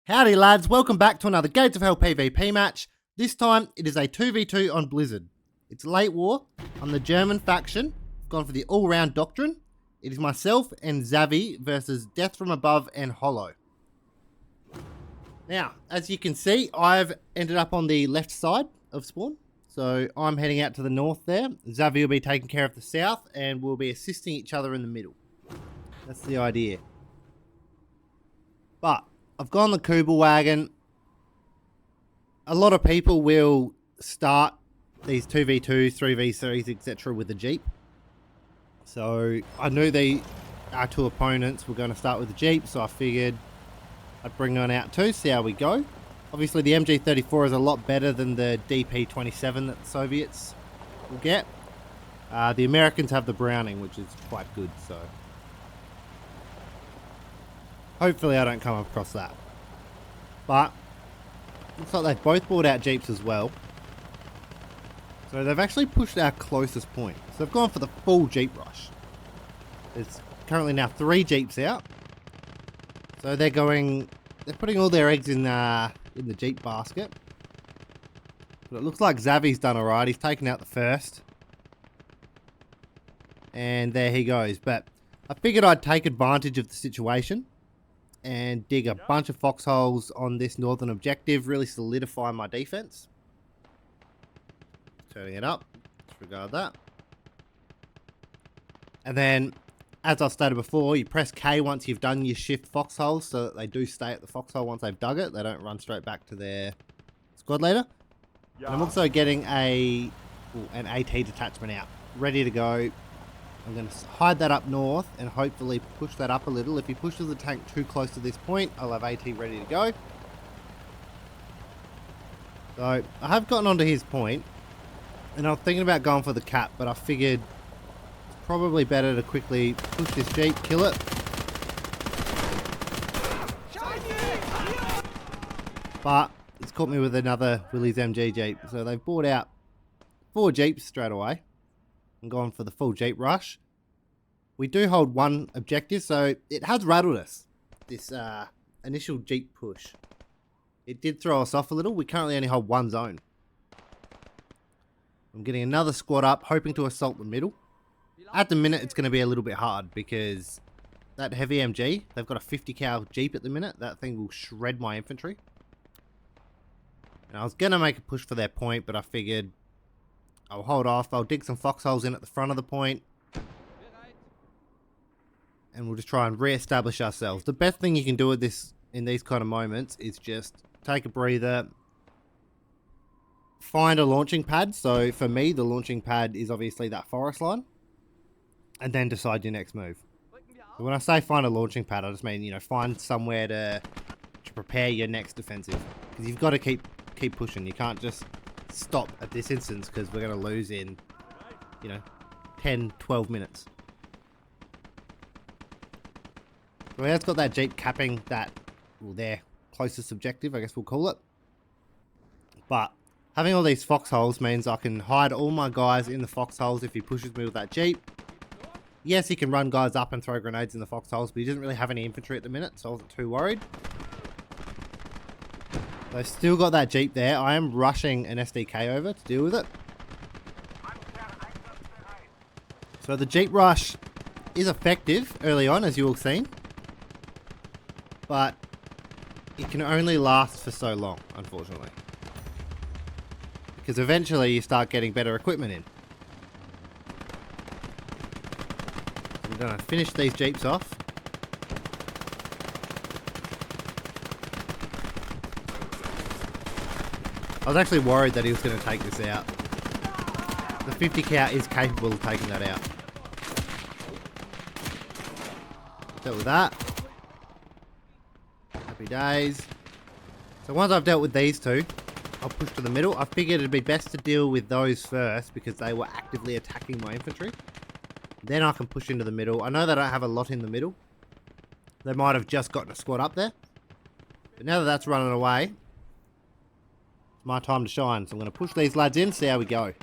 Howdy lads, welcome back to another Gates of Hell PvP match. This time it is a 2v2 on Blizzard. It's late war. I'm the German faction. I've gone for the all-round doctrine. It is myself and Xavie versus Death from Above and Hollow. Now, as you can see, I've ended up on the left side of spawn. So I'm heading out to the north there. Xavie will be taking care of the south and we'll be assisting each other in the middle. That's the idea. But I've gone the Kubel wagon. A lot of people will start these 2v2s, 3v3s, etc. with the Jeep. So I knew our two opponents were going to start with the Jeep, so I figured I'd bring one out too, see how we go. Obviously the MG34 is a lot better than the DP27 that the Soviets will get. The Americans have the Browning, which is quite good, so hopefully I don't come across that. But looks like they've both brought out Jeeps as well. So they've actually pushed our closest point. So they've gone for the full Jeep rush. There's currently now 3 Jeeps out. So they're putting all their eggs in the Jeep basket. But it looks like Xavie's done alright. He's taken out the first. And there he goes. But I figured I'd take advantage of the situation and dig a bunch of foxholes on this northern objective, really solidify my defense. Turning it up, disregard that. And then, as I've stated before, you press K once you've done your shift foxholes so that they do stay at the foxhole once they've dug it. They don't run straight back to their squad leader. Yeah. And I'm also getting an AT detachment out, ready to go. I'm going to hide that up north and hopefully push that up a little. If he pushes the tank too close to this point, I'll have AT ready to go. So I have gotten onto his point, and I was thinking about going for the cap, but I figured it's probably better to quickly push this Jeep, kill it. But it's caught me with another Willys MG Jeep. So they've bought out 4 Jeeps straight away and gone for the full Jeep rush. We do hold one objective, so it has rattled us, this initial Jeep push. It did throw us off a little. We currently only hold one zone. I'm getting another squad up, hoping to assault the middle. At the minute, it's going to be a little bit hard because that heavy MG, they've got a 50 cal Jeep at the minute. That thing will shred my infantry. And I was going to make a push for their point, but I figured I'll hold off. I'll dig some foxholes in at the front of the point. And we'll just try and re-establish ourselves. The best thing you can do with this in these kind of moments is just take a breather. Find a launching pad. So for me, the launching pad is obviously that forest line. And then decide your next move. So when I say find a launching pad, I just mean, you know, find somewhere to prepare your next offensive. Because you've got to keep pushing. You can't just stop at this instance because we're going to lose in, 10, 12 minutes. So it's got that Jeep capping that, well, their closest objective, I guess we'll call it. But having all these foxholes means I can hide all my guys in the foxholes if he pushes me with that Jeep. Yes, he can run guys up and throw grenades in the foxholes, but he doesn't really have any infantry at the minute, so I wasn't too worried. So I've still got that Jeep there. I am rushing an SDK over to deal with it. So the Jeep rush is effective early on, as you all seen. But it can only last for so long, unfortunately. Because eventually you start getting better equipment in. So we're going to finish these Jeeps off. I was actually worried that he was going to take this out. The 50 cal is capable of taking that out. Dealt with that. Happy days. So once I've dealt with these two, I'll push to the middle. I figured it'd be best to deal with those first because they were actively attacking my infantry. Then I can push into the middle. I know that I don't have a lot in the middle. They might have just gotten a squad up there. But now that that's running away, it's my time to shine. So I'm going to push these lads in, see how we go.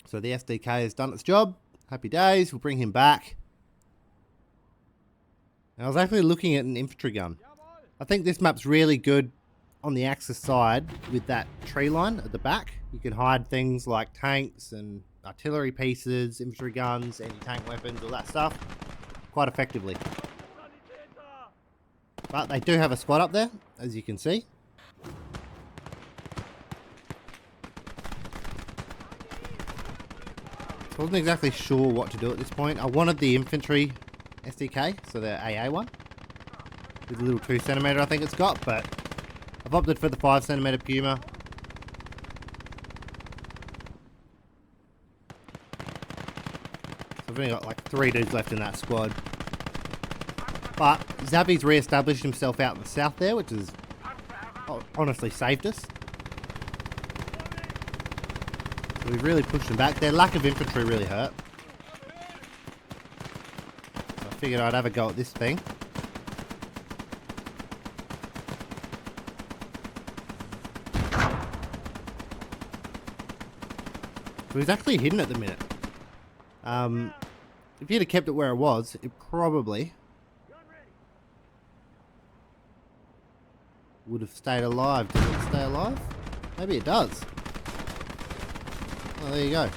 So the SDK has done its job. Happy days. We'll bring him back. And I was actually looking at an infantry gun. I think this map's really good on the Axis side with that tree line at the back. You can hide things like tanks and artillery pieces, infantry guns, anti-tank weapons, all that stuff quite effectively. But they do have a squad up there, as you can see. I wasn't exactly sure what to do at this point. I wanted the infantry SDK, so the AA one, with a little 2cm I think it's got, but I've opted for the 5cm Puma. So I've only got like 3 dudes left in that squad. But Xavie's re-established himself out in the south there, which has honestly saved us. So we've really pushed them back. Their lack of infantry really hurt. So I figured I'd have a go at this thing. So he's actually hidden at the minute. If he'd have kept it where it was, it probably would have stayed alive. Does it stay alive? Maybe it does. Oh, there you go.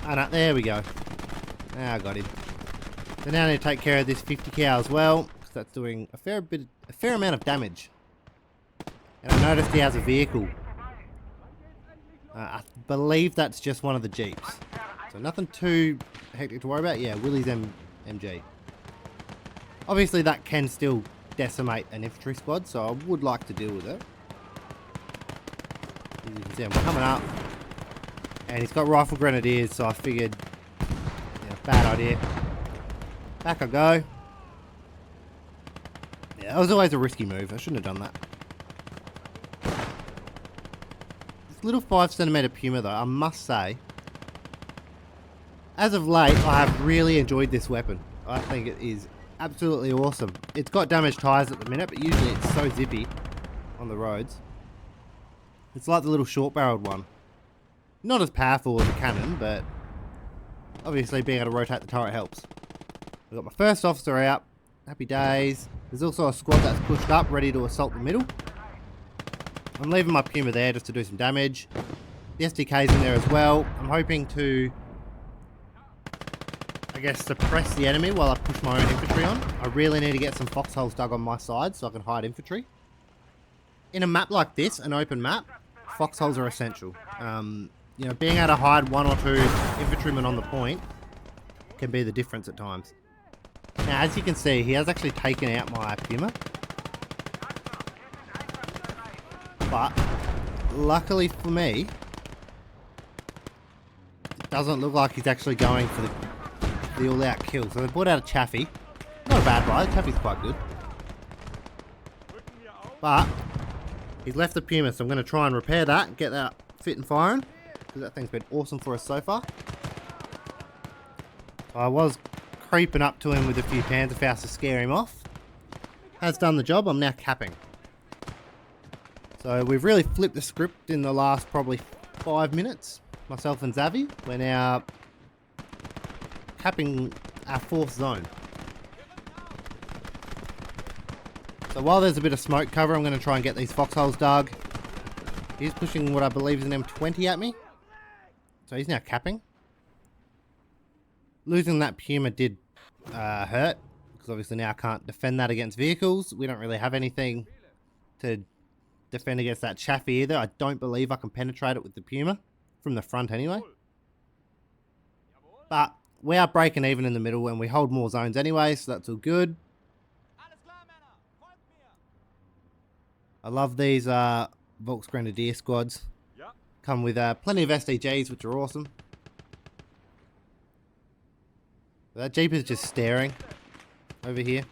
Ah, no, there we go. Now I got him. So now I need to take care of this 50 cal as well, because that's doing a fair amount of damage. And I noticed he has a vehicle. I believe that's just one of the Jeeps. So nothing too hectic to worry about. Yeah, Willie's MG. Obviously that can still decimate an infantry squad, so I would like to deal with it. As you can see, I'm coming up. And he's got rifle grenadiers, so I figured, yeah, bad idea. Back I go. Yeah, that was always a risky move. I shouldn't have done that. This little 5cm Puma, though, I must say, as of late, I have really enjoyed this weapon. I think it is absolutely awesome. It's got damaged tyres at the minute, but usually it's so zippy on the roads. It's like the little short-barreled one. Not as powerful as a cannon, but obviously being able to rotate the turret helps. I've got my first officer out. Happy days. There's also a squad that's pushed up, ready to assault the middle. I'm leaving my Puma there just to do some damage. The SDK's in there as well. I'm hoping to, I guess, suppress the enemy while I push my own infantry on. I really need to get some foxholes dug on my side so I can hide infantry. In a map like this, an open map, foxholes are essential. You know, being able to hide 1 or 2 infantrymen on the point can be the difference at times. Now, as you can see, he has actually taken out my Puma. But, luckily for me, it doesn't look like he's actually going for the all-out kill. So they brought out a Xavie. Not a bad buy, Xavie's quite good. But, he's left the Puma, so I'm going to try and repair that and get that fit and firing. Because that thing's been awesome for us so far. So I was creeping up to him with a few Panzerfaust to scare him off. Has done the job, I'm now capping. So we've really flipped the script in the last probably 5 minutes. Myself and Xavie, we're now capping our 4th zone. So while there's a bit of smoke cover, I'm going to try and get these foxholes dug. He's pushing what I believe is an M20 at me. So he's now capping. Losing that Puma did hurt, because obviously now I can't defend that against vehicles. We don't really have anything to defend against that Xavie either. I don't believe I can penetrate it with the Puma, from the front anyway. But we are breaking even in the middle and we hold more zones anyway, so that's all good. I love these Volks Grenadier squads. Come with plenty of SDGs, which are awesome. That Jeep is just staring over here.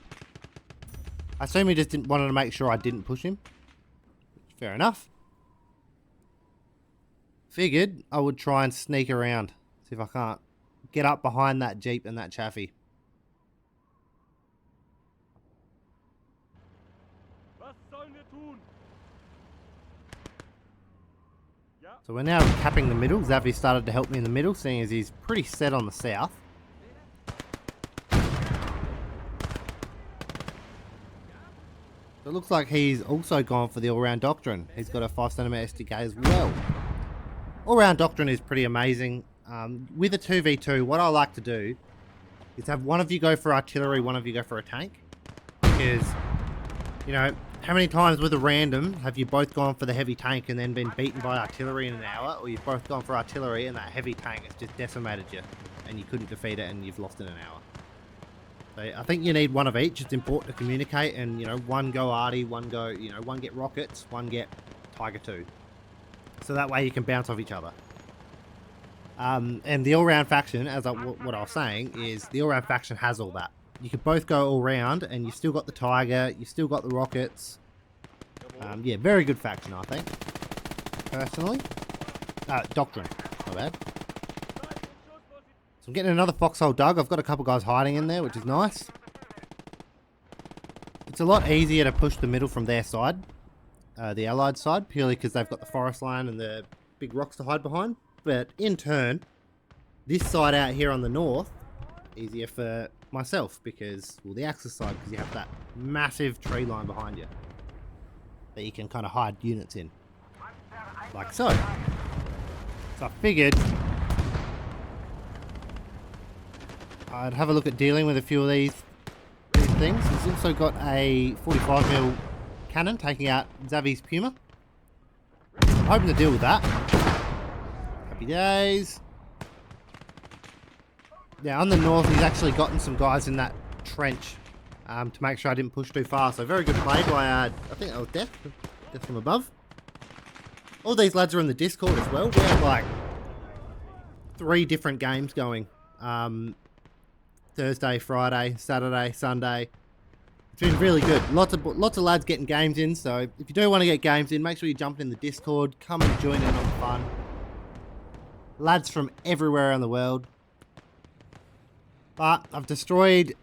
I assume he just wanted to make sure I didn't push him. Fair enough. Figured I would try and sneak around. See if I can't get up behind that Jeep and that Xavie. So we're now capping the middle. Xavie started to help me in the middle, seeing as he's pretty set on the south. So it looks like he's also gone for the all-round doctrine. He's got a 5cm SDK as well. All-round doctrine is pretty amazing. With a 2v2, what I like to do is have one of you go for artillery, one of you go for a tank. Because, you know, how many times with a random have you both gone for the heavy tank and then been beaten by artillery in an hour? Or you've both gone for artillery and that heavy tank has just decimated you and you couldn't defeat it and you've lost in an hour. So I think you need one of each. It's important to communicate and, you know, one go arty, one go, you know, one get rockets, one get Tiger 2. So that way you can bounce off each other. And the all-round faction, what I was saying, is the all-round faction has all that. You can both go all-round and you still got the Tiger, you still got the rockets. Yeah, very good faction, I think. Personally. Doctrine. Not bad. So I'm getting another foxhole dug. I've got a couple guys hiding in there, which is nice. It's a lot easier to push the middle from their side, the allied side, purely because they've got the forest line and the big rocks to hide behind. But in turn, this side out here on the north, easier for myself because, well, the Axis side, because you have that massive tree line behind you that you can kind of hide units in, like so. So I figured I'd have a look at dealing with a few of these things. He's also got a 45mm cannon taking out Xavie's Puma. I'm hoping to deal with that. Happy days. Now on the north, he's actually gotten some guys in that trench to make sure I didn't push too far. So very good play by, I think that was Death from above. All these lads are in the Discord as well. We have like 3 different games going. Thursday, Friday, Saturday, Sunday. It's been really good. Lots of lads getting games in. So if you do want to get games in, make sure you jump in the Discord. Come and join in on the fun. Lads from everywhere around the world. But I've destroyed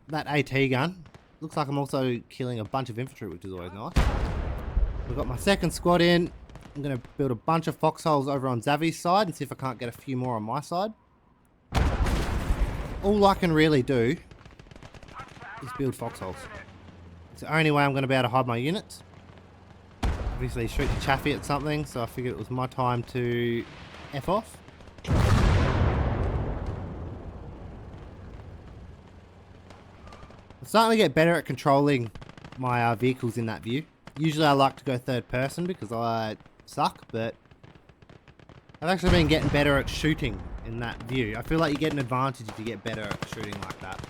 that AT gun. Looks like I'm also killing a bunch of infantry, which is always nice. We've got my second squad in. I'm going to build a bunch of foxholes over on Xavie's side and see if I can't get a few more on my side. All I can really do is build foxholes. It's the only way I'm going to be able to hide my units. Obviously shoot the Xavie at something, so I figured it was my time to F off. I'm starting to get better at controlling my vehicles in that view. Usually I like to go third person because I suck, but I've actually been getting better at shooting in that view. I feel like you get an advantage if you get better at shooting like that.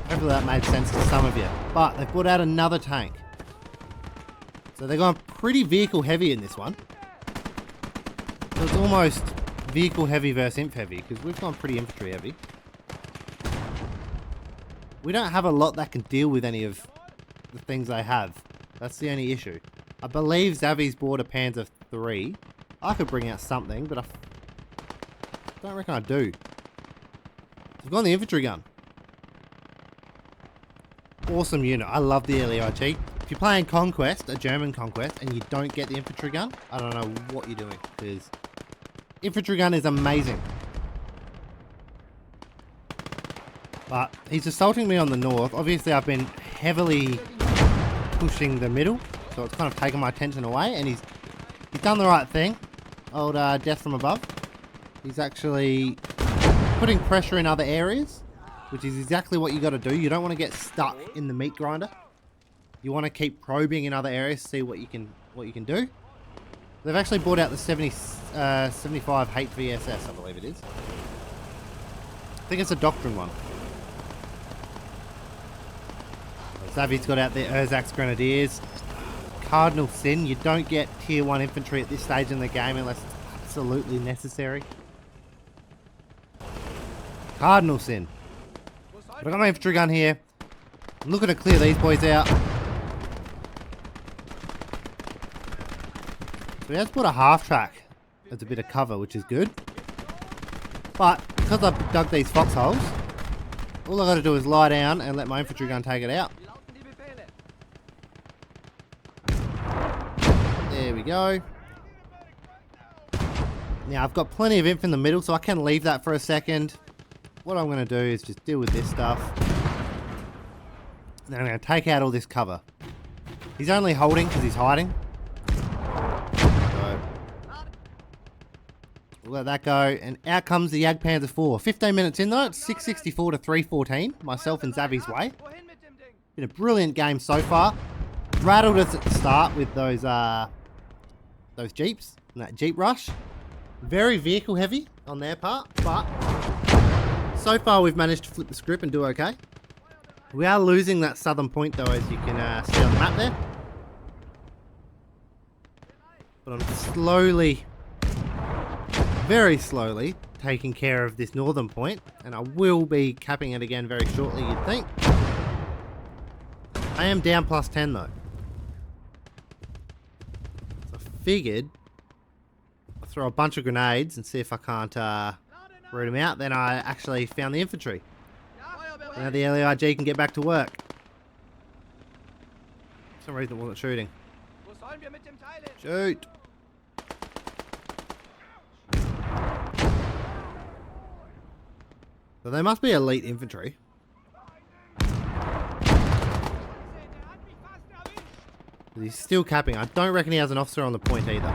Hopefully that made sense to some of you. But they've brought out another tank. So they're going pretty vehicle heavy in this one. So it's almost vehicle heavy versus imp heavy because we've gone pretty infantry heavy. We don't have a lot that can deal with any of the things they have. That's the only issue. I believe Xavie's bought a Panzer III. I could bring out something, but I don't reckon I do. I've got the infantry gun. Awesome unit. I love the LEIG. If you're playing Conquest, a German Conquest, and you don't get the infantry gun, I don't know what you're doing, because infantry gun is amazing. But he's assaulting me on the north. Obviously, I've been heavily pushing the middle, so it's kind of taken my attention away, and he's done the right thing. Old Death from above. He's actually putting pressure in other areas, which is exactly what you got to do. You don't want to get stuck in the meat grinder. You want to keep probing in other areas, see what you can do. They've actually brought out the 75 HVSS, I believe it is. I think it's a Doctrine one. Xavie's got out their Urzak's Grenadiers. Cardinal Sin. You don't get tier 1 infantry at this stage in the game unless it's absolutely necessary. Cardinal Sin. But I've got my infantry gun here. I'm looking to clear these boys out. So he has put a half track as a bit of cover, which is good. But because I've dug these foxholes, all I've got to do is lie down and let my infantry gun take it out. There we go. Now I've got plenty of inf in the middle, so I can leave that for a second. What I'm going to do is just deal with this stuff. Now I'm going to take out all this cover. He's only holding because he's hiding. So, we'll let that go. And out comes the Jagdpanzer 4. 15 minutes in though. It's 664 to 314. Myself and Xavie's way. Been a brilliant game so far. Rattled us at the start with those Jeeps and that Jeep rush. Very vehicle heavy on their part, but so far we've managed to flip the script and do okay. We are losing that southern point though, as you can see on the map there. But I'm slowly, very slowly, taking care of this northern point, and I will be capping it again very shortly, you'd think. I am down +10 though. So I figured I'll throw a bunch of grenades and see if I can't root them out. Then I actually found the infantry. Now the LEIG can get back to work. For some reason it wasn't shooting. Shoot! So they must be elite infantry. He's still capping. I don't reckon he has an officer on the point either.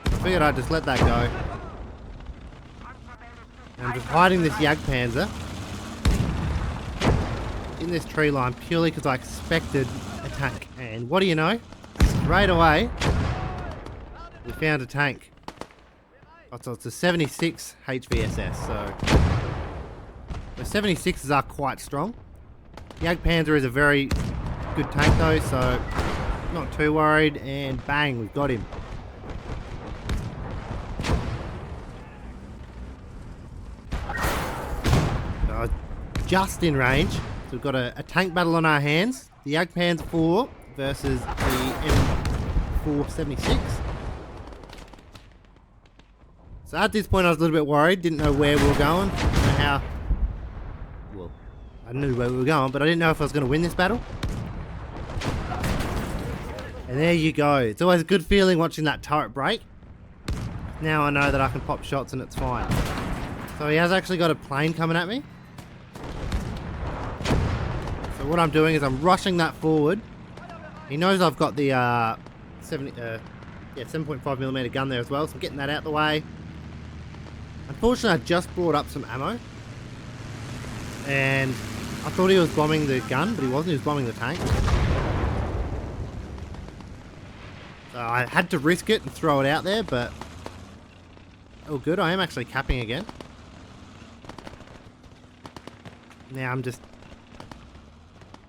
I figured I'd just let that go. I'm just hiding this Jagdpanzer in this tree line purely because I expected a tank. And what do you know? Straight away, we found a tank. Oh, so it's a 76 HVSS, so the 76s are quite strong. Jagdpanzer is a very good tank though, so not too worried, and bang, we've got him. So just in range, so we've got a tank battle on our hands. The Jagdpanzer 4 versus the M476. So at this point I was a little bit worried, didn't know where we were going, didn't know how. Well, I knew where we were going, but I didn't know if I was going to win this battle. And there you go. It's always a good feeling watching that turret break. Now I know that I can pop shots and it's fine. So he has actually got a plane coming at me. So what I'm doing is I'm rushing that forward. He knows I've got the 7.5mm gun there as well, so I'm getting that out the way. Unfortunately, I just brought up some ammo. And I thought he was bombing the gun, but he wasn't. He was bombing the tank. So I had to risk it and throw it out there, but oh good, I am actually capping again. Now I'm just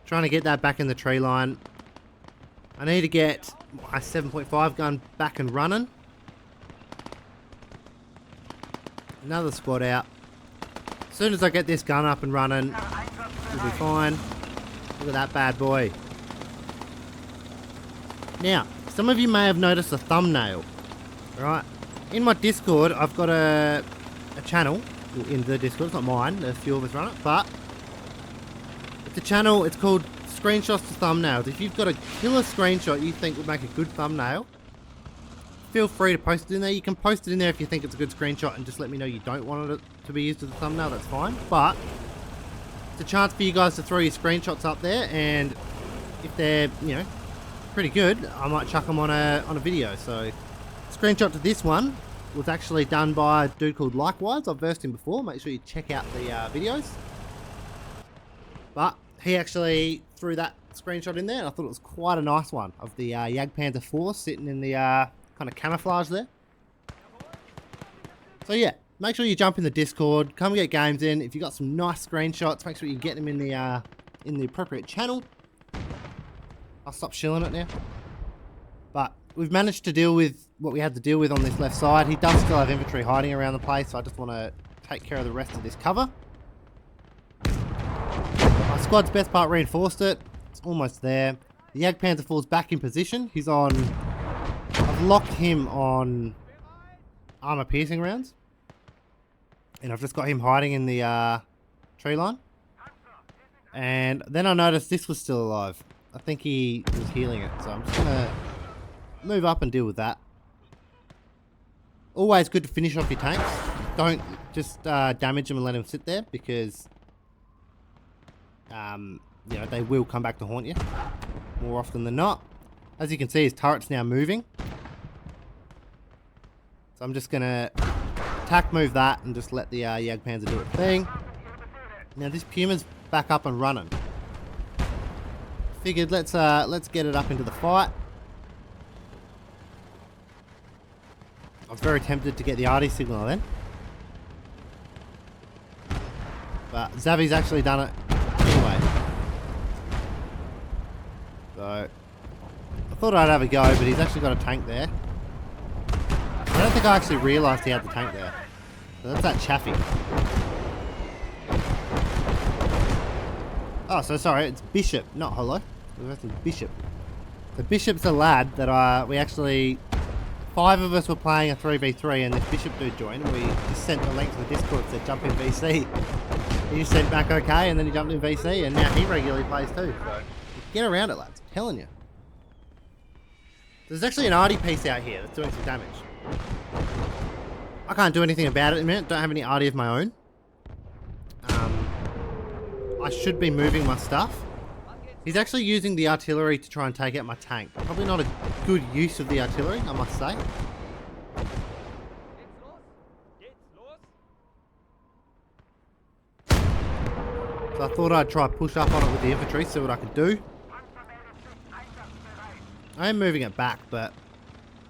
trying to get that back in the tree line. I need to get my 7.5 gun back and running. Another squad out. As soon as I get this gun up and running, we'll be fine. Look at that bad boy. Now, some of you may have noticed a thumbnail. Alright, in my Discord, I've got a channel. In the Discord, it's not mine, a few of us run it, but it's a channel, it's called Screenshots to Thumbnails. If you've got a killer screenshot you think would make a good thumbnail, feel free to post it in there. You can post it in there if you think it's a good screenshot and just let me know you don't want it to be used as a thumbnail, that's fine. But it's a chance for you guys to throw your screenshots up there, and if they're, you know, pretty good, I might chuck them on a video. So screenshot to this one was actually done by a dude called Likewise. I've versed him before. Make sure you check out the videos. But he actually threw that screenshot in there, and I thought it was quite a nice one of the Jagdpanzer 4 sitting in the kind of camouflage there. So yeah, make sure you jump in the Discord, come get games in. If you got some nice screenshots, make sure you get them in the appropriate channel. I'll stop shilling it now. But we've managed to deal with what we had to deal with on this left side. He does still have infantry hiding around the place, so I just want to take care of the rest of this cover. My squad's best part reinforced it. It's almost there. The Jagdpanzer 4's back in position. He's on... I've locked him on armor piercing rounds. And I've just got him hiding in the tree line. And then I noticed this was still alive. I think he was healing it, so I'm just going to move up and deal with that. Always good to finish off your tanks. Don't just damage him and let him sit there because, you know, they will come back to haunt you more often than not. As you can see, his turret's now moving. So I'm just going to attack move that and just let the Jagdpanzer do its thing. Now this Puma's back up and running. Figured let's get it up into the fight. I was very tempted to get the RD signal then. But Xavie's actually done it anyway. So I thought I'd have a go, but he's actually got a tank there. I don't think I actually realised he had the tank there. So that's that Xavie. Oh, so sorry, it's Bishop, not Hollow. That's Bishop. The Bishop's a lad that we actually... 5 of us were playing a 3v3 and this Bishop dude joined. We just sent a link to the Discord that said jump in VC. He just sent back okay and then he jumped in VC and now he regularly plays too. So get around it, lads. I'm telling you. There's actually an RD piece out here that's doing some damage. I can't do anything about it in a minute. Don't have any RD of my own. I should be moving my stuff. He's actually using the artillery to try and take out my tank. Probably not a good use of the artillery, I must say. So I thought I'd try push up on it with the infantry, see what I could do. I am moving it back, but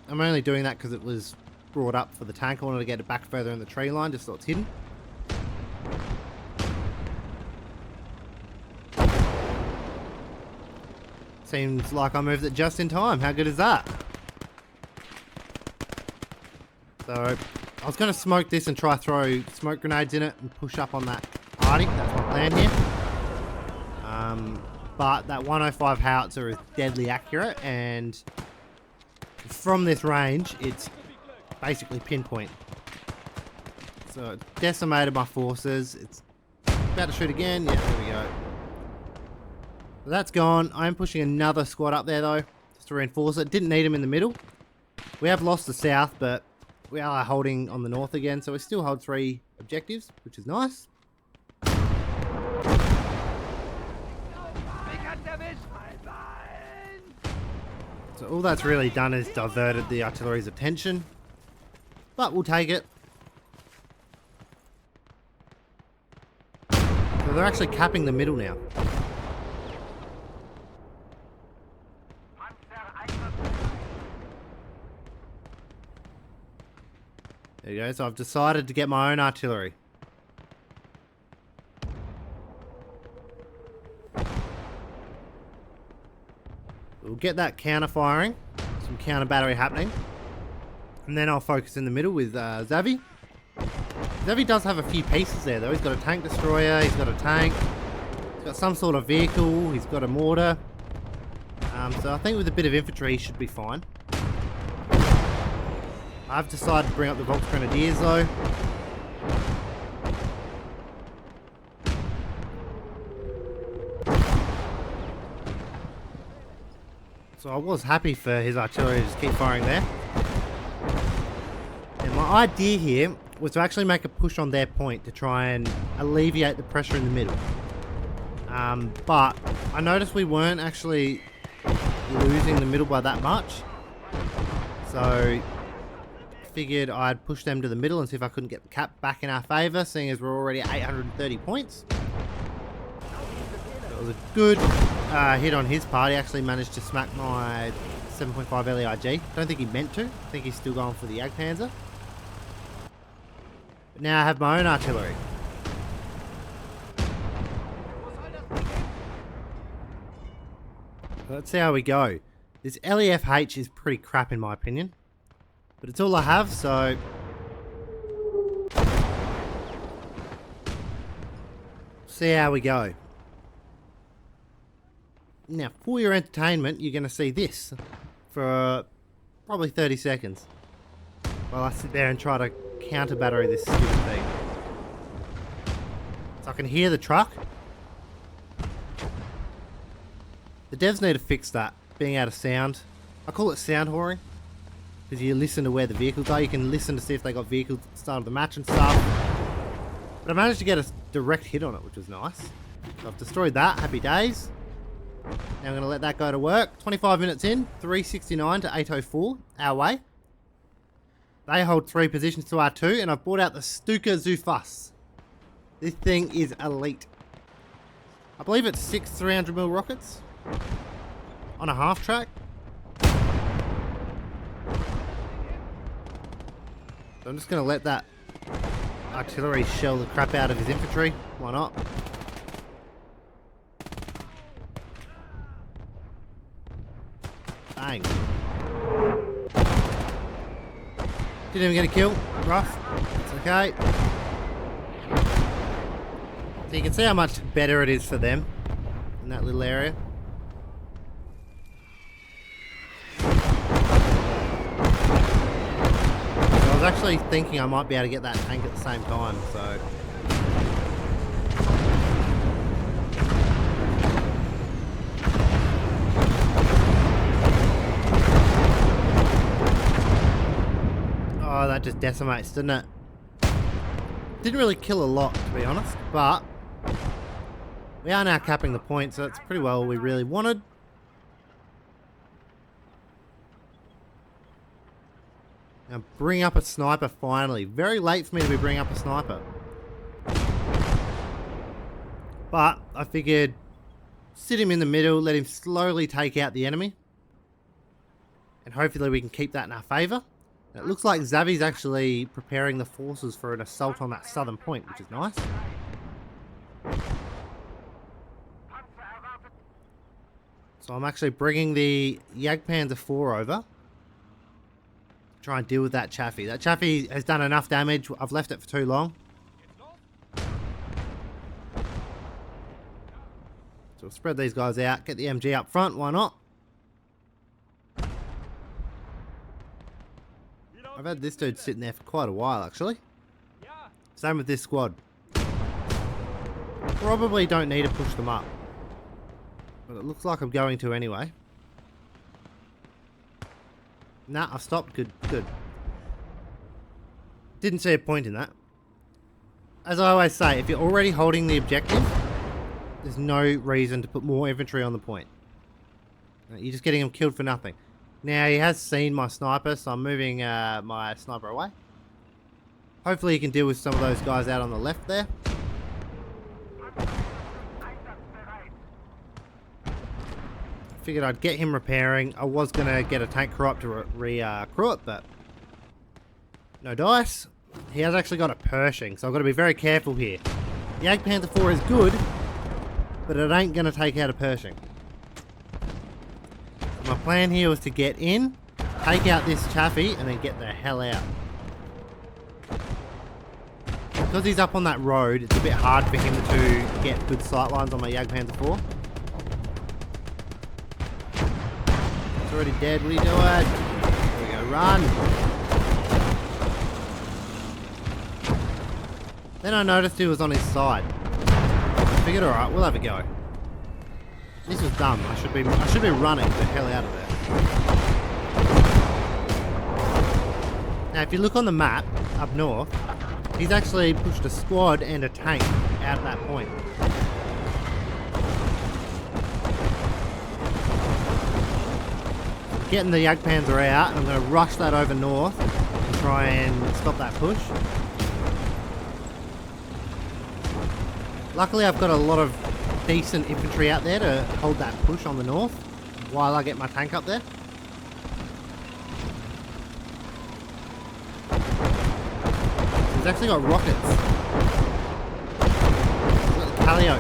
I'm only doing that because it was brought up for the tank. I wanted to get it back further in the tree line just so it's hidden. Seems like I moved it just in time. How good is that? So, I was going to smoke this and try throw smoke grenades in it and push up on that party. That's my plan here. But that 105 howitzer is deadly accurate and from this range, it's basically pinpoint. So, it decimated my forces. It's about to shoot again. Yeah, there we go. So that's gone. I'm pushing another squad up there though, just to reinforce it. Didn't need him in the middle. We have lost the south, but we are holding on the north again, so we still hold 3 objectives, which is nice. So all that's really done is diverted the artillery's attention, but we'll take it. So they're actually capping the middle now. There you go, so I've decided to get my own artillery. We'll get that counter firing, some counter battery happening. And then I'll focus in the middle with Xavie. Xavie does have a few pieces there though. He's got a tank destroyer, he's got a tank, he's got some sort of vehicle, he's got a mortar. So I think with a bit of infantry he should be fine. I've decided to bring up the Volksgrenadiers though. So I was happy for his artillery to just keep firing there. And my idea here was to actually make a push on their point to try and alleviate the pressure in the middle. But I noticed we weren't actually losing the middle by that much. So figured I'd push them to the middle and see if I couldn't get the cap back in our favour, seeing as we're already at 830 points. So it was a good hit on his part. He actually managed to smack my 7.5 LEIG. Don't think he meant to. I think he's still going for the Jagdpanzer. But now I have my own artillery. So let's see how we go. This LEFH is pretty crap in my opinion. But it's all I have, so... see how we go. Now, for your entertainment, you're going to see this for probably 30 seconds. While I sit there and try to counter battery this stupid thing. So I can hear the truck. The devs need to fix that, being out of sound. I call it sound whoring. Because you listen to where the vehicles are, you can listen to see if they got vehicles at the start of the match and stuff. But I managed to get a direct hit on it, which was nice. So I've destroyed that. Happy days. Now I'm going to let that go to work. 25 minutes in, 369 to 804 our way. They hold 3 positions to our 2, and I've brought out the Stuka Zufus. This thing is elite. I believe it's 6 300mm rockets on a half track. So I'm just going to let that artillery shell the crap out of his infantry. Why not? Bang. Didn't even get a kill. Rough. It's okay. So you can see how much better it is for them in that little area. So I was actually thinking I might be able to get that tank at the same time, so... Oh, that just decimates, didn't it? Didn't really kill a lot, to be honest, but we are now capping the point, so it's pretty well what we really wanted. Now bring up a sniper finally. Very late for me to be bringing up a sniper. But I figured sit him in the middle, let him slowly take out the enemy. And hopefully we can keep that in our favour. It looks like Xavie's actually preparing the forces for an assault on that southern point, which is nice. So I'm actually bringing the Jagdpanzer 4 over to try and deal with that Xavie. That Xavie has done enough damage. I've left it for too long. So we'll spread these guys out, get the MG up front, why not? I've had this dude sitting there for quite a while, actually. Same with this squad. Probably don't need to push them up. But it looks like I'm going to anyway. Nah, I've stopped. Good, good. Didn't see a point in that. As I always say, if you're already holding the objective, there's no reason to put more infantry on the point. You're just getting them killed for nothing. Now, he has seen my sniper, so I'm moving my sniper away. Hopefully he can deal with some of those guys out on the left there. Figured I'd get him repairing. I was going to get a tank crew up to recrew it, but no dice. He has actually got a Pershing, so I've got to be very careful here. The Jagdpanzer 4 is good, but it ain't going to take out a Pershing. My plan here was to get in, take out this Xavie, and then get the hell out. Because he's up on that road, it's a bit hard for him to get good sight lines on my Jagdpanzer 4. It's already dead, what are you doing? There we go, run! Then I noticed he was on his side. I figured, alright, we'll have a go. This was dumb. I should be running the hell out of there. Now, if you look on the map up north, he's actually pushed a squad and a tank out at that point. Getting the Jagdpanzer out, I'm going to rush that over north and try and stop that push. Luckily, I've got a lot of decent infantry out there to hold that push on the north while I get my tank up there. He's actually got rockets. He's got the Calio.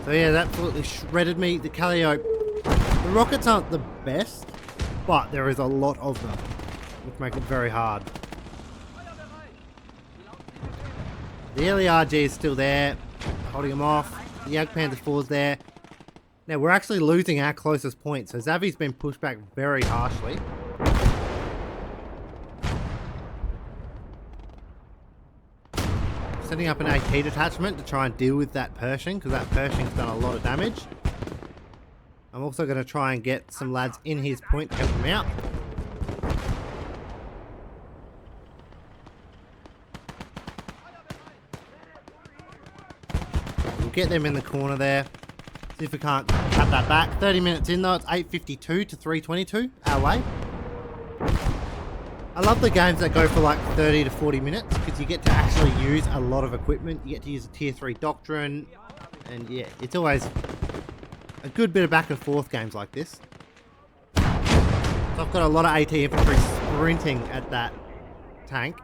So yeah, that absolutely shredded me. The Calio. The rockets aren't the best, but there is a lot of them, which make it very hard. The LERG is still there, holding him off. The Jagdpanzer 4 is there. Now we're actually losing our closest point, so Xavie's been pushed back very harshly. Setting up an AT detachment to try and deal with that Pershing, because that Pershing's done a lot of damage. I'm also going to try and get some lads in his point to help him out. We'll get them in the corner there. See if we can't cut that back. 30 minutes in though, it's 8:52 to 3:22 our way. I love the games that go for like 30 to 40 minutes because you get to actually use a lot of equipment. You get to use a tier 3 doctrine, and yeah, it's always a good bit of back and forth games like this. So I've got a lot of AT infantry sprinting at that tank.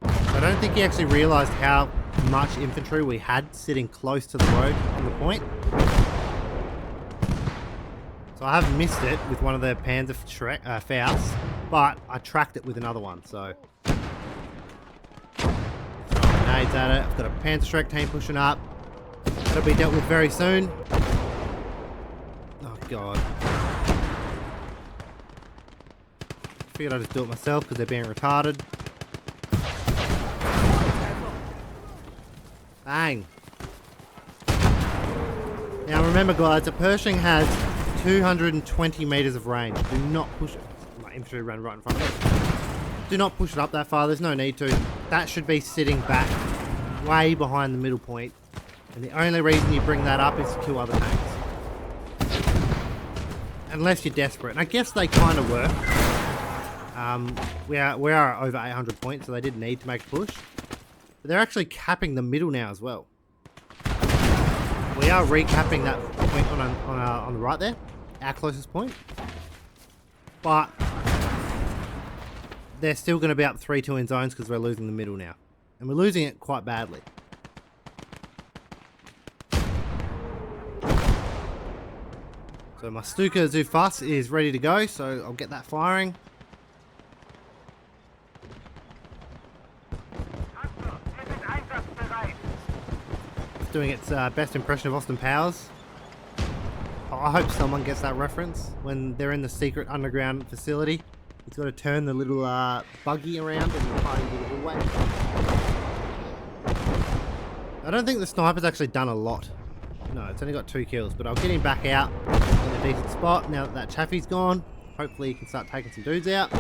I don't think he actually realised how much infantry we had sitting close to the road on the point. So I have missed it with one of the Panzer Faust, but I tracked it with another one, so. Throwing grenades at it. I've got a Panzer Shrek team pushing up. That'll be dealt with very soon. Oh god. Figured I'd just do it myself because they're being retarded. Bang. Now remember guys, a Pershing has 220 meters of range. Do not push it. My infantry ran right in front of it. Do not push it up that far. There's no need to. That should be sitting back way behind the middle point. And the only reason you bring that up is to kill other tanks. Unless you're desperate. And I guess they kind of were. We are over 800 points, so they did need to make a push. But they're actually capping the middle now as well. We are recapping that point on the right there. Our closest point, but they're still going to be up 3-2 in zones because we're losing the middle now, and we're losing it quite badly. So my Stuka Zufus is ready to go, so I'll get that firing. It's doing its best impression of Austin Powers. I hope someone gets that reference when they're in the secret underground facility. He's got to turn the little buggy around and find the little way. I don't think the sniper's actually done a lot. No, it's only got 2 kills, but I'll get him back out in a decent spot now that Chaffee's gone. Hopefully he can start taking some dudes out.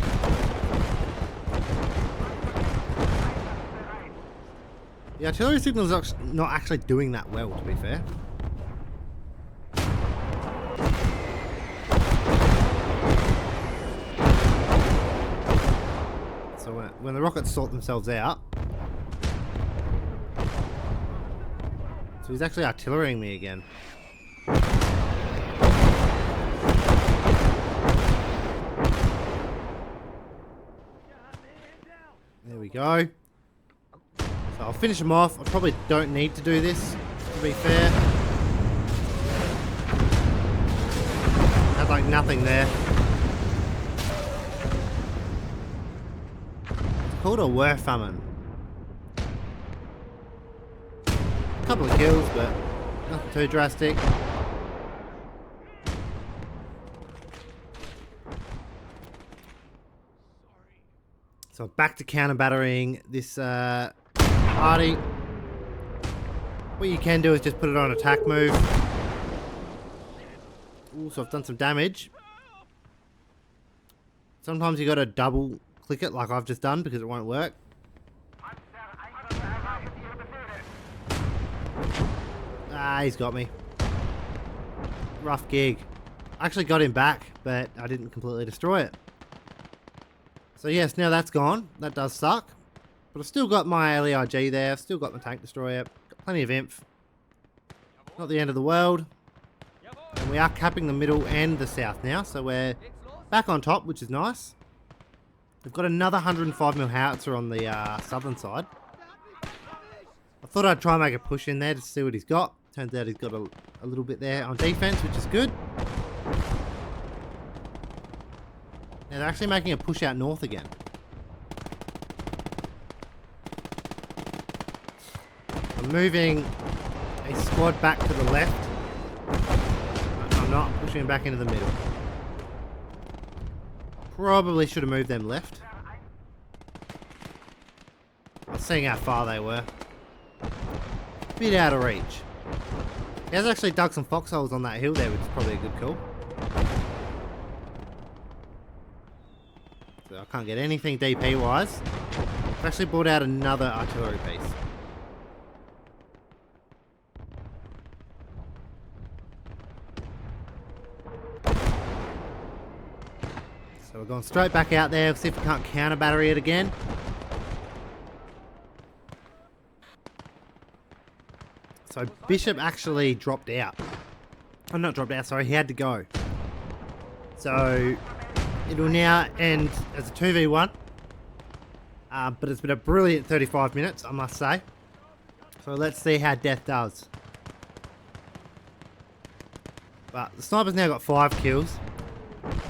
The artillery signal's not actually doing that well, to be fair. So when the rockets sort themselves out, so he's actually artillerying me again. There we go. So I'll finish him off. I probably don't need to do this, to be fair. Had like nothing there. Called a Werfammen. A couple of kills, but nothing too drastic. So back to counter battering this party. What you can do is just put it on attack move. Ooh, so I've done some damage. Sometimes you got to double click it like I've just done because it won't work. Ah, he's got me. Rough gig. I actually got him back, but I didn't completely destroy it. So yes, now that's gone. That does suck. But I've still got my LEIG there. I've still got my tank destroyer. Got plenty of inf. Not the end of the world. And we are capping the middle and the south now. So we're back on top, which is nice. We've got another 105mm howitzer on the southern side. I thought I'd try and make a push in there to see what he's got. Turns out he's got a little bit there on defense, which is good. Now they're actually making a push out north again. I'm moving a squad back to the left. I'm not pushing him back into the middle. Probably should have moved them left. I was seeing how far they were. bit out of reach. He has actually dug some foxholes on that hill there, which is probably a good call. So I can't get anything DP wise. I've actually brought out another artillery piece. So we're going straight back out there, see if we can't counter battery it again. So Bishop actually dropped out. Oh, not dropped out, sorry, he had to go. So it will now end as a 2v1. But it's been a brilliant 35 minutes, I must say. So let's see how Death does. But the sniper's now got 5 kills.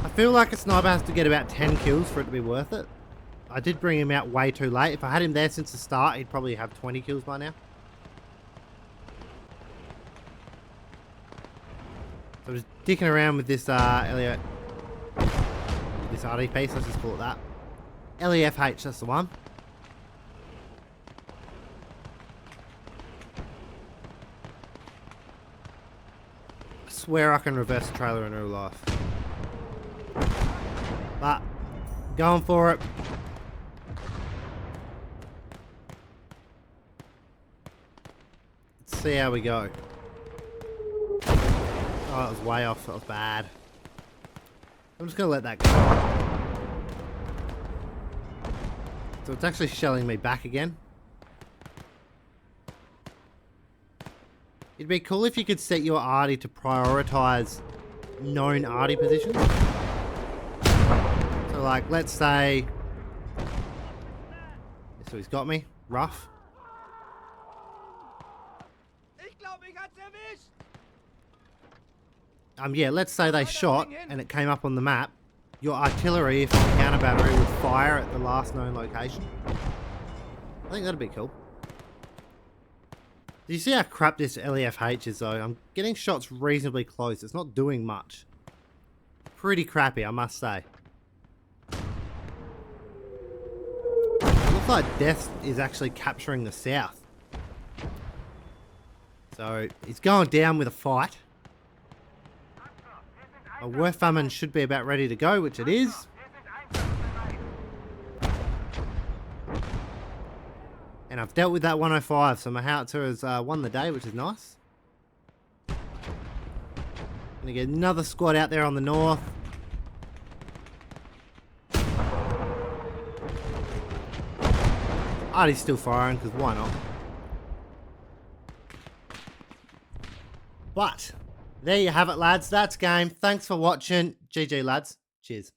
I feel like a sniper has to get about 10 kills for it to be worth it. I did bring him out way too late. If I had him there since the start, he'd probably have 20 kills by now. So I'm just dicking around with this Elliot. This RD piece, let's just call it that. LEFH, that's the one. I swear I can reverse the trailer in real life. But, going for it. Let's see how we go. Oh, that was way off. That was bad. I'm just going to let that go. So it's actually shelling me back again. It'd be cool if you could set your arty to prioritize known arty positions. So like, let's say... So he's got me. Rough. Yeah, let's say they shot and it came up on the map. Your artillery, if it's counter battery, would fire at the last known location. I think that'd be cool. Do you see how crap this LEFH is though? I'm getting shots reasonably close. It's not doing much. Pretty crappy, I must say. It looks like Death is actually capturing the south. So, he's going down with a fight. A Werfamen should be about ready to go, which it is. And I've dealt with that 105, so my howitzer has won the day, which is nice. Gonna get another squad out there on the north. Arty's still firing, because why not? But... there you have it, lads. That's game. Thanks for watching. GG, lads. Cheers.